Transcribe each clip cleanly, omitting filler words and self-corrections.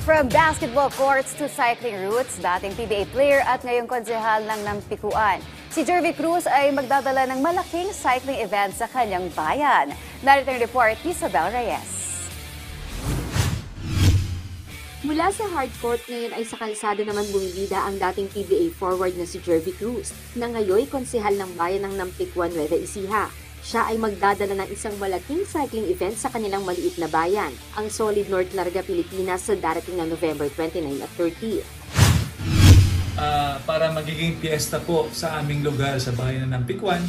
From basketball courts to cycling routes, dating PBA player at ngayong konsehal ng Nampikuan. Si Jervy Cruz ay magdadala ng malaking cycling event sa kanyang bayan. Narito ang report ni Isabel Reyes. Mula sa hardcourt ngayon ay sa kalsada naman bumibida ang dating PBA forward na si Jervy Cruz na ngayon konsehal ng bayan ng Nampikuan, Nueva Ecija. Siya ay magdadala ng isang malaking cycling event sa kanilang maliit na bayan, ang Solid North Larga, Pilipinas sa darating na November 29 at 30. Para magiging piyesta po sa aming lugar sa bayan ng Nampikuan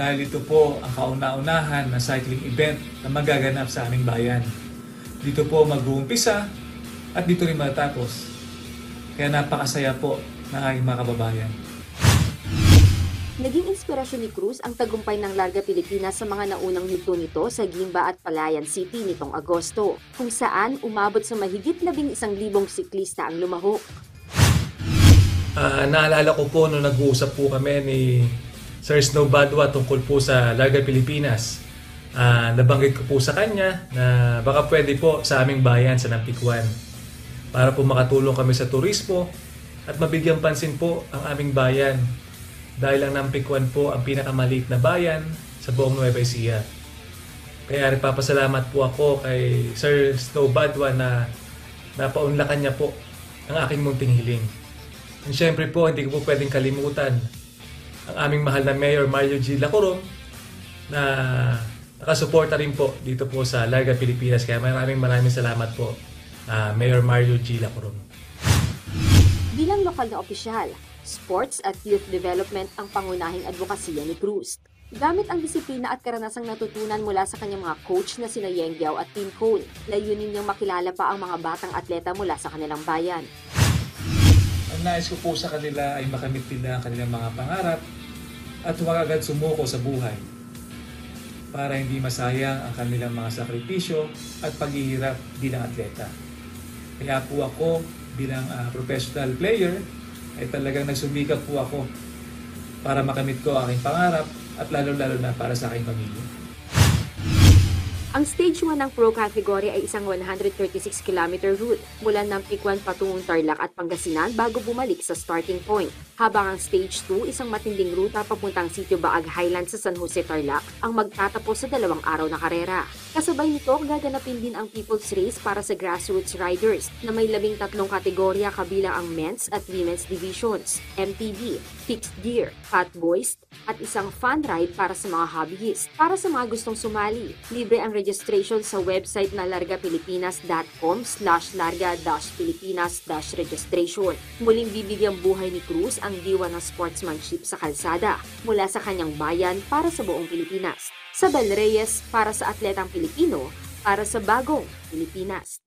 dahil ito po ang kauna-unahan na cycling event na magaganap sa aming bayan. Dito po mag-uumpisa at dito rin matatapos. Kaya napakasaya po ng aking mga kababayan. Naging inspirasyon ni Cruz ang tagumpay ng Larga Pilipinas sa mga naunang yugto nito sa Guimba at Palayan City nitong Agosto, kung saan umabot sa mahigit 11,000 siklista ang lumahok. Naalala ko po nung nag-uusap po kami ni Sir Snow Badwa tungkol po sa Larga Pilipinas. Nabanggit ko po sa kanya na baka pwede po sa aming bayan sa Nampikuan para po makatulong kami sa turismo at mabigyan pansin po ang aming bayan. Dahil ang Nampikuan po ang pinakamaliit na bayan sa buong Nueva Ecija. Kaya nagpapasalamat po ako kay Sir Snow Badwa na napaunlakan niya po ang aking munting hiling. And syempre po, hindi ko po pwedeng kalimutan ang aming mahal na Mayor Mario G. Lacorom na nakasuporta rin po dito po sa Larga Pilipinas. Kaya maraming salamat po, Mayor Mario G. Lacorom. Bilang lokal na opisyal, sports at youth development ang pangunahing advokasya ni Cruz. Gamit ang disiplina at karanasang natutunan mula sa kanyang mga coach na sina Yeng Giao at Tim Cone, layunin niyang makilala pa ang mga batang atleta mula sa kanilang bayan. Ang nais ko po sa kanila ay makamit nila ang kanilang mga pangarap at huwag agad sumuko sa buhay para hindi masayang ang kanilang mga sakripisyo at paghihirap bilang atleta. Kaya po ako bilang professional player ay talagang nagsumikap po ako para makamit ko aking pangarap at lalo-lalo na para sa aking pamilya. Ang Stage 1 ng Pro category ay isang 136-kilometer route mula Nampikuan patungong Tarlac at Pangasinan bago bumalik sa starting point. Habang ang Stage 2, isang matinding ruta papuntang Sitio Baag Highlands sa San Jose, Tarlac, ang magtatapos sa 2 araw na karera. Kasabay nito, gaganapin din ang People's Race para sa grassroots riders na may 13 kategorya kabilang ang men's at women's divisions, MTB, fixed gear, fat boys, at isang fun ride para sa mga hobbyist. Para sa mga gustong sumali, libre ang registration sa website na largapilipinas.com/larga-pilipinas-registration. Muling bibigyang buhay ni Cruz ang diwa ng sportsmanship sa kalsada mula sa kanyang bayan para sa buong Pilipinas. Isabel Reyes para sa Atletang Pilipino para sa Bagong Pilipinas.